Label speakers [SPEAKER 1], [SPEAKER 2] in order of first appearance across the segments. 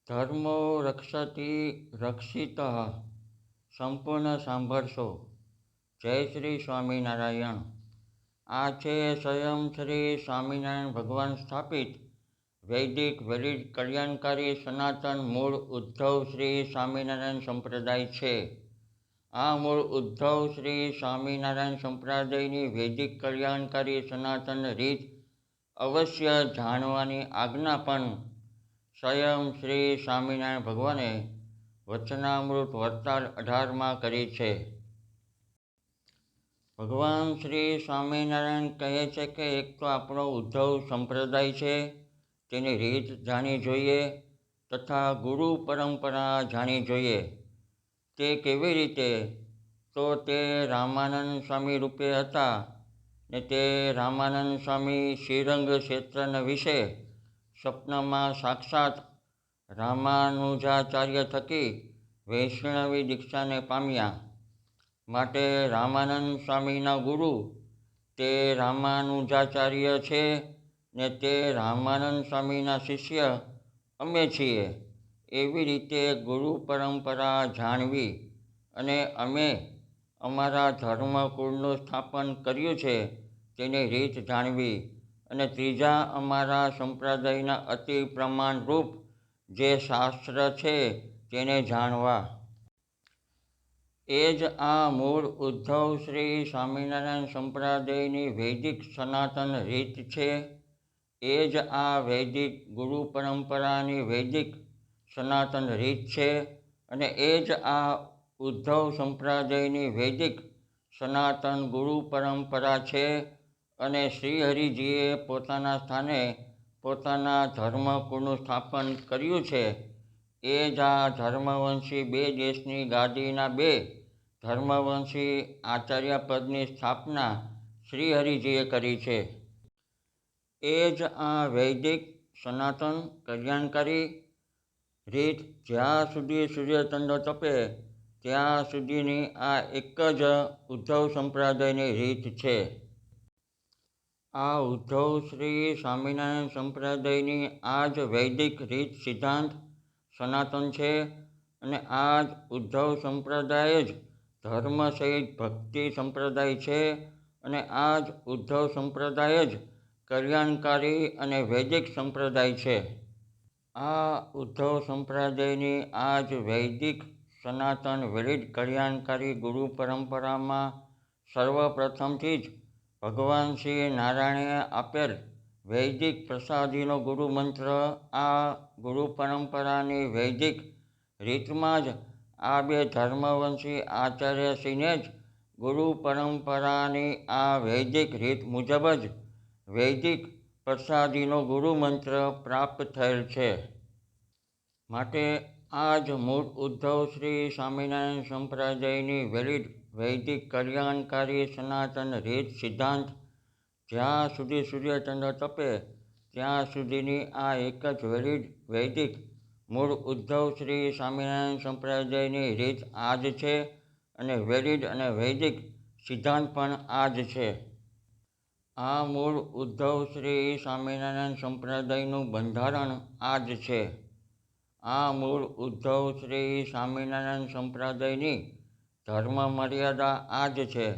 [SPEAKER 1] ધર્મો રક્ષતી રક્ષિત સંપૂર્ણ સાંભળશો. જય શ્રી સ્વામિનારાયણ. આ છે સ્વયં શ્રી સ્વામિનારાયણ ભગવાન સ્થાપિત વૈદિક વેદિક કલ્યાણકારી સનાતન મૂળ ઉદ્ધવ શ્રી સ્વામિનારાયણ સંપ્રદાય છે. આ મૂળ ઉદ્ધવ શ્રી સ્વામિનારાયણ સંપ્રદાયની વૈદિક કલ્યાણકારી સનાતન રીત અવશ્ય જાણવાની આજ્ઞા પણ સ્વયં શ્રી સ્વામિનારાયણ ભગવાને વચનામૃત વરતાલ 18માં કરી છે. ભગવાન શ્રી સ્વામિનારાયણ કહે છે કે એક તો આપણો ઉદ્ધવ સંપ્રદાય છે, તેની રીત જાણવી જોઈએ તથા ગુરુ પરંપરા જાણવી જોઈએ. તે કેવી રીતે? તો તે રામાનંદ સ્વામી રૂપે હતા ને તે રામાનંદ સ્વામી શ્રીરંગ ક્ષેત્રના વિશે સ્વપ્નમાં સાક્ષાત રામાનુજાચાર્ય થકી વૈષ્ણવી દીક્ષાને પામ્યા. માટે રામાનંદ સ્વામીના ગુરુ તે રામાનુજાચાર્ય છે ને તે રામાનંદ સ્વામીના શિષ્ય અમે છીએ. એવી રીતે ગુરુ પરંપરા જાણવી અને અમે અમારા ધર્મકુળનું સ્થાપન કર્યું છે તેની રીત જાણવી અને ત્રીજા અમારા સંપ્રદાયના અતિ પ્રમાણરૂપ જે શાસ્ત્ર છે તેને જાણવા. એ જ આ મૂળ ઉદ્ધવ શ્રી સ્વામિનારાયણ સંપ્રદાયની વૈદિક સનાતન રીત છે. એ જ આ વૈદિક ગુરુ પરંપરાની વૈદિક સનાતન રીત છે અને એ જ આ ઉદ્ધવ સંપ્રદાયની વૈદિક સનાતન ગુરુ પરંપરા છે. અને શ્રીહરિજીએ પોતાના સ્થાને પોતાના ધર્મકુળનું સ્થાપન કર્યું છે. એ જ આ ધર્મવંશી બે દેશની ગાદીના બે ધર્મવંશી આચાર્યપદની સ્થાપના શ્રીહરિજીએ કરી છે. એ જ આ વૈદિક સનાતન કલ્યાણકારી રીત જ્યાં સુધી સૂર્યચંદ્ર તપે ત્યાં સુધીની આ એક જ ઉદ્ધવ સંપ્રદાયની રીત છે. આ ઉદ્ધવ શ્રી સ્વામિનારાયણ સંપ્રદાયની આ જ વૈદિક રીત સિદ્ધાંત સનાતન છે અને આ જ ઉદ્ધવ સંપ્રદાય જ ધર્મ સહિત ભક્તિ સંપ્રદાય છે અને આ જ ઉદ્ધવ સંપ્રદાય જ કલ્યાણકારી અને વૈદિક સંપ્રદાય છે. આ ઉદ્ધવ સંપ્રદાયની આ જ વૈદિક સનાતન વૈદિક કલ્યાણકારી ગુરુ પરંપરામાં સર્વપ્રથમથી જ ભગવાન શ્રી નારાયણે આપેલ વૈદિક પ્રસાદીનો ગુરુ મંત્ર આ ગુરુ પરંપરાની વૈદિક રીતમાં જ આ બે ધર્મવંશી આચાર્યશ્રીને જ ગુરુ પરંપરાની આ વૈદિક રીત મુજબ જ વૈદિક પ્રસાદીનો ગુરુ મંત્ર પ્રાપ્ત થયેલ છે. માટે આ જ મૂળ ઉદ્ધવ શ્રી સ્વામિનારાયણ સંપ્રદાયની વૈદિક કલ્યાણકારી સનાતન રીત સિદ્ધાંત જ્યાં સુધી સૂર્યચંદ્ર તપે ત્યાં સુધીની આ એક જ વૈદિક મૂળ ઉદ્ધવ શ્રી સ્વામિનારાયણ સંપ્રદાયની રીત આ જ છે અને વૈદિક સિદ્ધાંત પણ આ જ છે. આ મૂળ ઉદ્ધવ શ્રી સ્વામિનારાયણ સંપ્રદાયનું બંધારણ આ જ છે. આ મૂળ ઉદ્ધવ શ્રી સ્વામિનારાયણ સંપ્રદાયની ધર્મ મર્યાદા આ જ છે.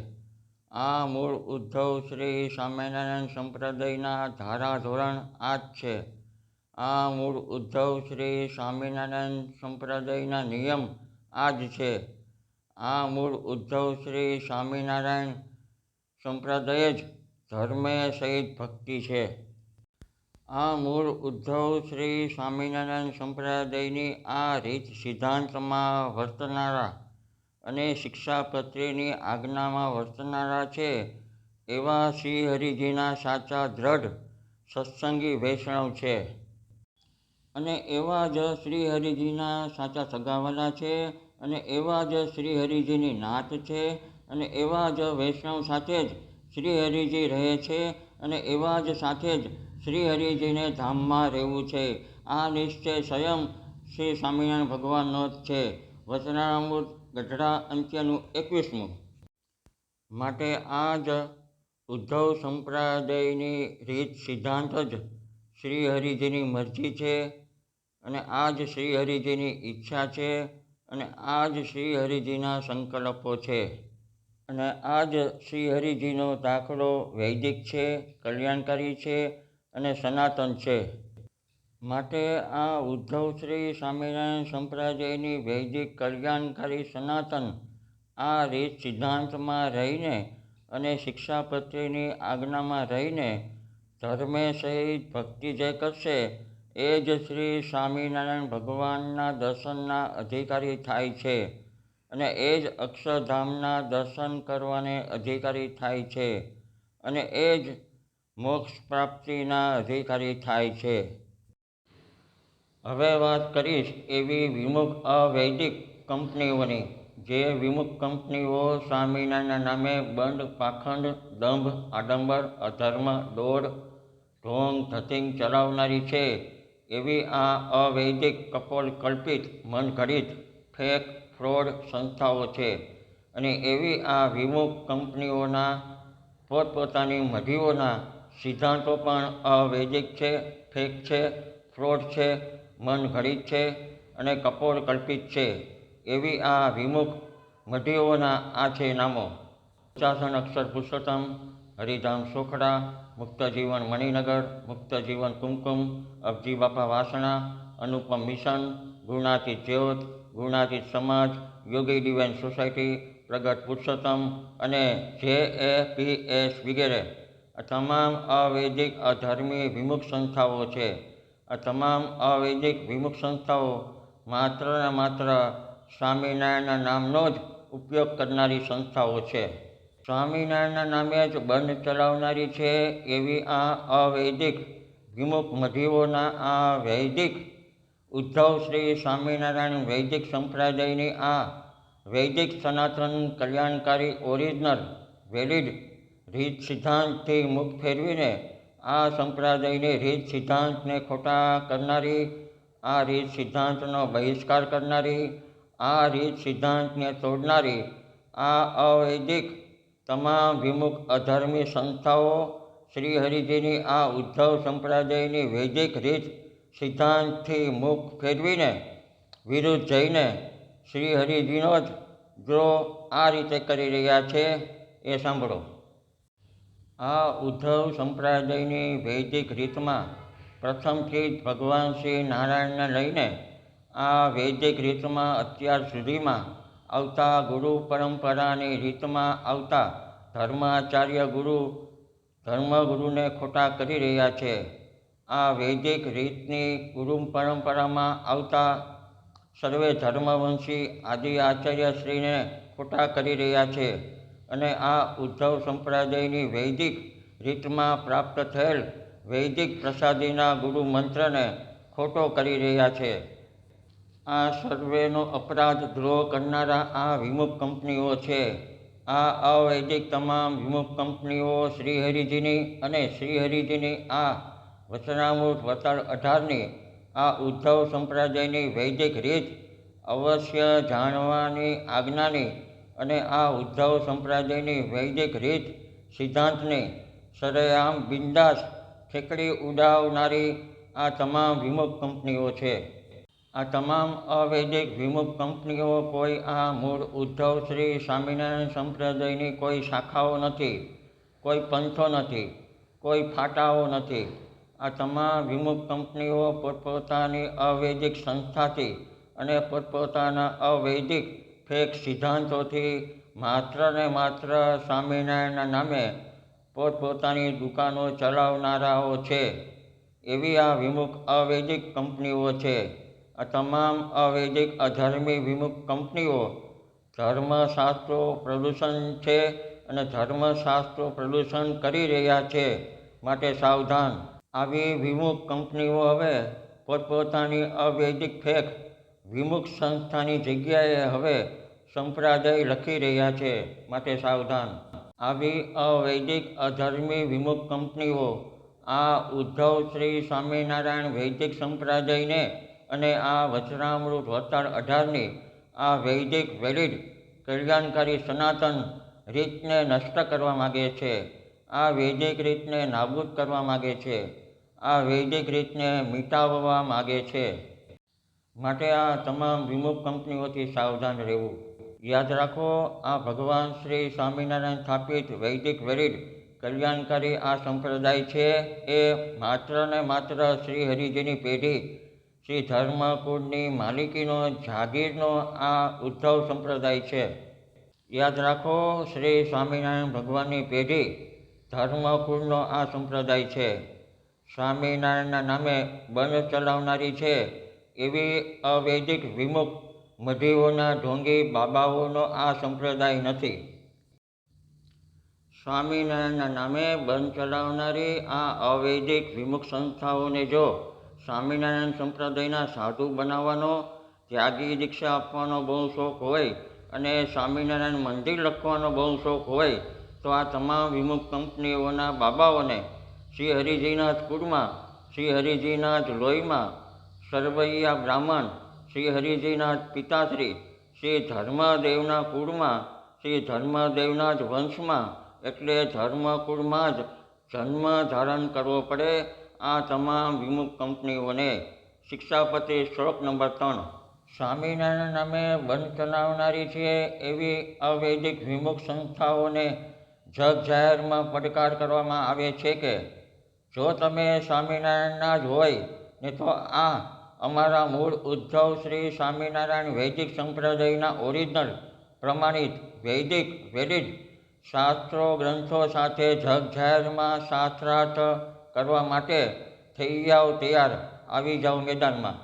[SPEAKER 1] આ મૂળ ઉદ્ધવ શ્રી સ્વામિનારાયણ સંપ્રદાયના ધારાધોરણ આ જ છે. આ મૂળ ઉદ્ધવ શ્રી સ્વામિનારાયણ સંપ્રદાયના નિયમ આ જ છે. આ મૂળ ઉદ્ધવ શ્રી સ્વામિનારાયણ સંપ્રદાય જ ધર્મે સહિત ભક્તિ છે. આ મૂળ ઉદ્ધવ શ્રી સ્વામિનારાયણ સંપ્રદાયની આ રીત સિદ્ધાંતમાં વર્તનારા અને શિક્ષાપત્રીની આજ્ઞામાં વર્તનારા છે એવા શ્રીહરિજીના સાચા દ્રઢ સત્સંગી વૈષ્ણવ છે. અને એવા જ શ્રીહરિજીના સાચા સગાવાલા છે અને એવા જ શ્રીહરિજીની નાત છે અને એવા જ વૈષ્ણવ સાથે જ શ્રીહરિજી રહે છે અને એવા જ સાથે જ શ્રીહરિજીને ધામમાં રહેવું છે. આ નિશ્ચય સ્વયં શ્રી સ્વામિનારાયણ ભગવાનનો જ છે. વચનામૃત ગઢડા અંત્યનું 21મું. માટે આ જ ઉદ્ધવ સંપ્રદાયની રીત સિદ્ધાંત જ શ્રીહરિજીની મરજી છે અને આ જ શ્રી હરિજીની ઈચ્છા છે અને આ જ શ્રી હરિજીના સંકલ્પો છે. અને આ જ શ્રી હરિજીનો દાખલો વૈદિક છે, કલ્યાણકારી છે અને સનાતન છે. માટે આ ઉદ્ધવ શ્રી સ્વામિનારાયણ સંપ્રદાયની વૈદિક કલ્યાણકારી સનાતન આ રીત સિદ્ધાંતમાં રહીને અને શિક્ષાપત્રીની આજ્ઞામાં રહીને ધર્મે સહિત ભક્તિ જે કરશે એ જ શ્રી સ્વામિનારાયણ ભગવાનના દર્શનના અધિકારી થાય છે અને એ જ અક્ષરધામના દર્શન કરવાને અધિકારી થાય છે અને એ જ મોક્ષ પ્રાપ્તિના અધિકારી થાય છે. હવે વાત કરીશ એવી વિમુખ અવૈદિક કંપનીઓની, જે વિમુખ કંપનીઓ સ્વામિનારાયણના નામે બંધ, પાખંડ, દંભ, આડંબર, અધર્મ, દોડ, ઢોંગ, ધતિંગ ચલાવનારી છે. એવી આ અવૈદિક, કપોલ, કલ્પિત, મનઘડિત, ફેક, ફ્રોડ સંસ્થાઓ છે. અને એવી આ વિમુખ કંપનીઓના પોતપોતાની મઢીઓના સિદ્ધાંતો પણ અવૈદિક છે, ફેક છે, ફ્રોડ છે, મનઘડિત છે અને કપોળ કલ્પિત છે. એવી આ વિમુખ મઢીઓના આ છે નામો: ઉચ્ચાસન અક્ષર પુરુષોત્તમ, હરિધામ સોખડા, મુક્તજીવન મણિનગર, મુક્તજીવન કુમકુમ, અબજી બાપા વાસણા, અનુપમ મિશન, ગુણાતીત જ્યોત, ગુણાતીત સમાજ, યોગી ડિવાઇન સોસાયટી, પ્રગટ પુરુષોત્તમ અને JAPS વગેરે. આ તમામ અવૈદિક અધર્મી વિમુખ સંસ્થાઓ છે. આ તમામ અવૈદિક વિમુખ સંસ્થાઓ માત્ર ને માત્ર સ્વામિનારાયણના નામનો જ ઉપયોગ કરનારી સંસ્થાઓ છે. સ્વામિનારાયણના નામે જ બંધ ચલાવનારી છે. એવી આ અવૈદિક વિમુખ મઢીઓના આ વૈદિક ઉદ્ધવ શ્રી સ્વામિનારાયણ વૈદિક સંપ્રદાયની આ વૈદિક સનાતન કલ્યાણકારી ઓરિજિનલ વેલિડ રીત સિદ્ધાંતથી મુખ ફેરવીને આ સંપ્રદાયની રીત સિદ્ધાંતને ખોટા કરનારી, આ રીત સિદ્ધાંતનો બહિષ્કાર કરનારી, આ રીત સિદ્ધાંતને તોડનારી આ અવૈદિક તમામ વિમુખ અધર્મી સંસ્થાઓ શ્રી હરિજીની આ ઉદ્ધવ સંપ્રદાયની વૈદિક રીત સિદ્ધાંતથી મુખ ફેરવીને વિરુદ્ધ જઈને શ્રી હરિજીનો જ દ્રોહ આ રીતે કરી રહ્યા છે. એ સાંભળો. આ ઉદ્ધવ સંપ્રદાયની વૈદિક રીતમાં પ્રથમથી જ ભગવાન શ્રી નારાયણને લઈને આ વૈદિક રીતમાં અત્યાર સુધીમાં આવતા ગુરુ પરંપરાની રીતમાં આવતા ધર્માચાર્ય ગુરુ, ધર્મગુરુને ખોટા કરી રહ્યા છે. આ વૈદિક રીતની ગુરુ પરંપરામાં આવતા સર્વે ધર્મવંશી આદિ આચાર્યશ્રીને ખોટા કરી રહ્યા છે અને આ ઉદ્ધવ સંપ્રદાયની વૈદિક રીતમાં પ્રાપ્ત થયેલ વૈદિક પ્રસાદીના ગુરુ મંત્રને ખોટો કરી રહ્યા છે. આ સર્વેનો અપરાધ દ્રોહ કરનારા આ વિમુખ કંપનીઓ છે. આ અવૈદિક તમામ વિમુખ કંપનીઓ શ્રીહરિજીની અને શ્રીહરિજીની આ વચનામૃત વતાર 18ની આ ઉદ્ધવ સંપ્રદાયની વૈદિક રીત અવશ્ય જાણવાની આજ્ઞાની અને આ ઉદ્ધવ સંપ્રદાયની વૈદિક રીત સિદ્ધાંતની સરેઆમ બિંદાસ ઠેકડી ઉડાવનારી આ તમામ વિમુખ કંપનીઓ છે. આ તમામ અવૈદિક વિમુખ કંપનીઓ કોઈ આ મૂળ ઉદ્ધવ શ્રી સ્વામિનારાયણ સંપ્રદાયની કોઈ શાખાઓ નથી, કોઈ પંથો નથી, કોઈ ફાટાઓ નથી. આ તમામ વિમુખ કંપનીઓ પોતપોતાની અવૈદિક સંસ્થાથી અને પોતપોતાના અવૈદિક ફેક સિદ્ધાંતોથી માત્ર ને માત્ર સ્વામિનારાયણના નામે પોતપોતાની દુકાનો ચલાવનારાઓ છે. એવી આ વિમુખ અવૈદિક કંપનીઓ છે. આ તમામ અવૈદિક અધર્મી વિમુખ કંપનીઓ ધર્મશાસ્ત્રો પ્રદૂષણ છે અને ધર્મશાસ્ત્રો પ્રદૂષણ કરી રહ્યા છે. માટે સાવધાન. આવી વિમુખ કંપનીઓ હવે પોતપોતાની અવૈદિક ફેક વિમુખ સંસ્થાની જગ્યાએ હવે સંપ્રદાય લખી રહ્યા છે. માટે સાવધાન. આવી અવૈદિક અધર્મી વિમુખ કંપનીઓ આ ઉદ્ધવ શ્રી સ્વામિનારાયણ વૈદિક સંપ્રદાયને અને આ વચનામૃત વતાર 18ની આ વૈદિક વેલિડ કલ્યાણકારી સનાતન રીતને નષ્ટ કરવા માગે છે. આ વૈદિક રીતને નાબૂદ કરવા માગે છે. આ વૈદિક રીતને મિટાવવા માગે છે. માટે આ તમામ વિમુખ કંપનીઓથી સાવધાન રહેવું. યાદ રાખો, આ ભગવાન શ્રી સ્વામિનારાયણ સ્થાપિત વૈદિક વેરિડ કલ્યાણકારી આ સંપ્રદાય છે એ માત્ર ને માત્ર શ્રી હરિજીની પેઢી શ્રી ધર્મકુળની માલિકીનો જાગીરનો આ ઉદ્ધવ સંપ્રદાય છે. યાદ રાખો, શ્રી સ્વામિનારાયણ ભગવાનની પેઢી ધર્મકુળનો આ સંપ્રદાય છે. સ્વામિનારાયણના નામે બંધ ચલાવનારી છે એવી અવૈદિક વિમુખ મઢીઓના ઢોંગી બાબાઓનો આ સંપ્રદાય નથી. સ્વામિનારાયણના નામે બંધ ચલાવનારી આ અવૈદિક વિમુખ સંસ્થાઓને જો સ્વામિનારાયણ સંપ્રદાયના સાધુ બનાવવાનો, ત્યાગી દીક્ષા આપવાનો બહુ શોખ હોય અને સ્વામિનારાયણ મંદિર લખવાનો બહુ શોખ હોય તો આ તમામ વિમુખ કંપનીઓના બાબાઓને શ્રી હરિજીના જ કુળમાં, શ્રી હરિજીના જ લોહીમાં, સર્વૈયા બ્રાહ્મણ, શ્રી હરિજીના જ પિતાશ્રી, શ્રી ધર્મદેવના કુળમાં, શ્રી ધર્મદેવના જ વંશમાં એટલે ધર્મકુળમાં જ જન્મ ધારણ કરવો પડે આ તમામ વિમુખ કંપનીઓને. શિક્ષાપતિ શ્લોક નંબર 3. સ્વામિનારાયણ નામે બંધ ચલાવનારી છે એવી અવૈદિક વિમુખ સંસ્થાઓને જગ જાહેરમાં પડકાર કરવામાં આવે છે કે જો તમે સ્વામિનારાયણના જ હોય ને તો આ અમારા મૂળ ઉદ્ધવ શ્રી સ્વામિનારાયણ વૈદિક સંપ્રદાયના ઓરિજિનલ પ્રમાણિત વૈદિક વેદિક શાસ્ત્રો ગ્રંથો સાથે જગ જાહેરમાં શાસ્ત્રાર્થ કરવા માટે થઈ જાઓ તૈયાર, આવી જાઓ મેદાનમાં.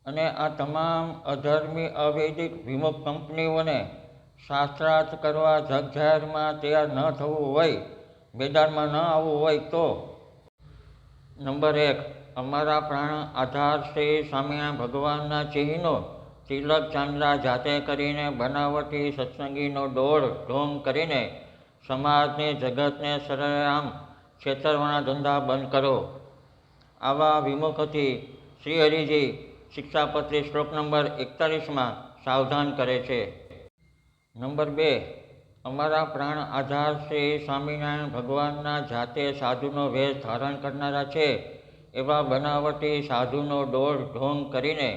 [SPEAKER 1] અને આ તમામ અધર્મી અવૈદિક વિમુખ કંપનીઓને શાસ્ત્રાર્થ કરવા જગ જાહેરમાં તૈયાર ન થવું હોય, મેદાનમાં ન આવવું હોય તો નંબર 1. અમારા પ્રાણ આધાર શ્રી સ્વામિનારાયણ ભગવાનના ચિહ્નો તિલક ચાંદલા જાતે કરીને બનાવટી સત્સંગીનો દોડ ઢોંગ કરીને સમાજને જગતને સરેઆમ છેતરવાના ધંધા બંધ કરો. આવા વિમુખથી શ્રી હરિજી શિક્ષાપત્રી શ્લોક નંબર 41માં સાવધાન કરે છે. નંબર 2. અમારા પ્રાણ આધાર શ્રી સ્વામિનારાયણ ભગવાનના જાતે સાધુનો વેશ ધારણ કરનારા છે એવા બનાવટી સાધુનો દોડ ઢોંગ કરીને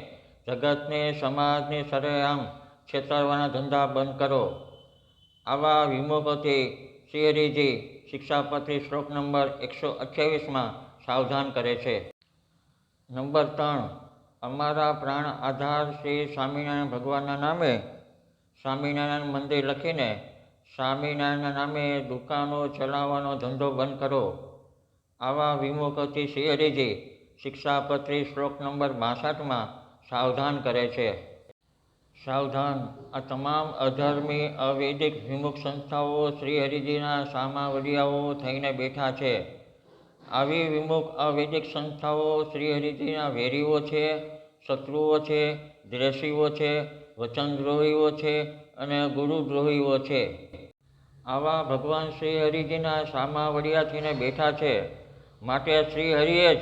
[SPEAKER 1] જગતને સમાજને સરેઆમ છેતરવાના ધંધા બંધ કરો. આવા વિમુખોથી શ્રી હરિજી શિક્ષાપત્રી શ્લોક નંબર 128માં સાવધાન કરે છે. નંબર 3. અમારા પ્રાણ આધાર શ્રી સ્વામિનારાયણ ભગવાનના નામે સ્વામિનારાયણ મંદિર લખીને સ્વામિનારાયણના નામે દુકાનો ચલાવવાનો ધંધો બંધ કરો. આવા વિમુખોથી શ્રી હરિજી શિક્ષાપત્રી શ્લોક નંબર 62માં સાવધાન કરે છે. સાવધાન, આ તમામ અધર્મી અવૈદિક વિમુખ સંસ્થાઓ શ્રી હરિજીના સામાવડિયાઓ થઈને બેઠા છે. આવી વિમુખ અવૈદિક સંસ્થાઓ શ્રી હરિજીના વેરીઓ છે, શત્રુઓ છે, દ્વેષીઓ છે, વચનદ્રોહીઓ છે અને ગુરુદ્રોહીઓ છે. આવા ભગવાન શ્રી હરિજીના સામાવડિયા થઈને બેઠા છે. માટે શ્રી હરિએ જ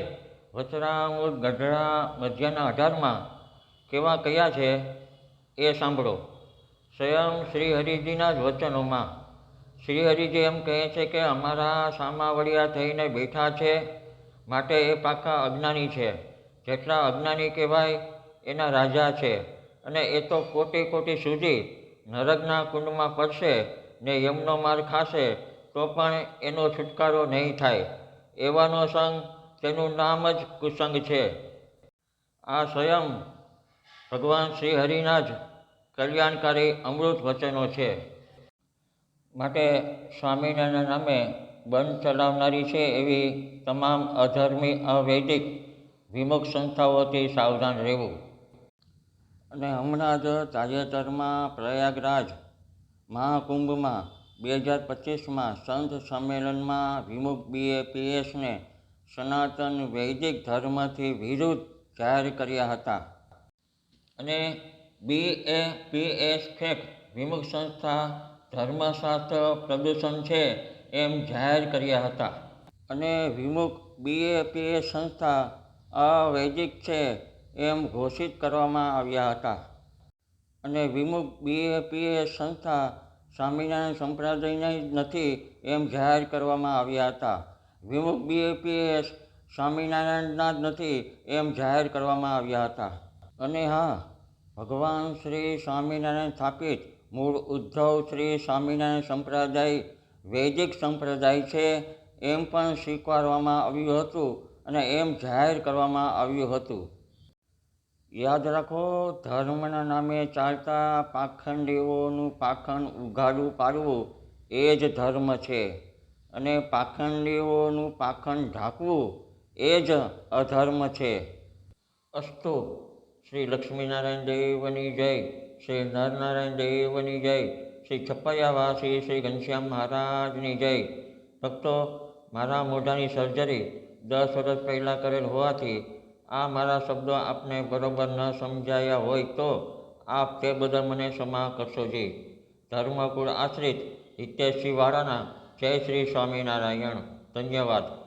[SPEAKER 1] વચનામૃત ગઢડા મધ્યના 18માં કેવા કયા છે એ સાંભળો. સ્વયં શ્રી હરિજીના જ વચનોમાં શ્રી હરિજી એમ કહે છે કે અમારા સામાવડિયા થઈને બેઠા છે માટે એ પાકા અજ્ઞાની છે. જેટલા અજ્ઞાની કહેવાય એના રાજા છે અને એ તો કોટી કોટી સુધી નરકના કુંડમાં પડશે ને યમનો માર ખાશે તો પણ એનો છુટકારો નહીં થાય. એવાનો સંગ, તેનું નામ જ કુસંગ છે. આ સ્વયં ભગવાન શ્રી હરિના જ કલ્યાણકારી અમૃત વચનો છે. માટે સ્વામિનારાયણના નામે બંધ ચલાવનારી છે એવી તમામ અધર્મી અવૈદિક વિમુખ સંસ્થાઓથી સાવધાન રહેવું. અને હમણાં જ તાજેતરમાં પ્રયાગરાજ મહાકુંભમાં 2025માં સંત સંમેલનમાં વિમુખ BAPSને સનાતન વૈદિક ધર્મથી વિરુદ્ધ જાહેર કર્યા હતા. અને BAPS ફેક વિમુખ સંસ્થા ધર્મશાસ્ત્ર પ્રદૂષણ છે એમ જાહેર કર્યા હતા. અને વિમુખ BAPS સંસ્થા અવૈદિક છે એમ ઘોષિત કરવામાં આવ્યા હતા. અને વિમુખ BAPS સંસ્થા સ્વામિનારાયણ સંપ્રદાયના જ નથી એમ જાહેર કરવામાં આવ્યા હતા. વિમુખ BAPS સ્વામિનારાયણના જ નથી એમ જાહેર કરવામાં આવ્યા હતા. અને હા, ભગવાન શ્રી સ્વામિનારાયણ સ્થાપિત મૂળ ઉદ્ધવ શ્રી સ્વામિનારાયણ સંપ્રદાય વૈદિક સંપ્રદાય છે એમ પણ સ્વીકારવામાં આવ્યું હતું અને એમ જાહેર કરવામાં આવ્યું હતું. યાદ રાખો, ધર્મના નામે ચાલતા પાખંડીઓનું પાખંડ ઉઘાડું પાડવું એ જ ધર્મ છે અને પાખંડીઓનું પાખંડ ઢાંકવું એ જ અધર્મ છે. અસ્તુ. શ્રી લક્ષ્મીનારાયણ દેવની જય, શ્રી નરનારાયણ દેવની જય, શ્રી છપૈયાવાસી શ્રી ઘનશ્યામ મહારાજની જય. ભક્તો, મારા મોઢાની સર્જરી 10 વર્ષ પહેલાં કરેલ હોવાથી આ મારા શબ્દો આપને બરોબર ન સમજાયા હોય તો આપ તે બદલ મને ક્ષમા કરશો જી. ધર્મકુળ આશ્રિત હિતેશજી વાળાના જય શ્રી સ્વામિનારાયણ. ધન્યવાદ.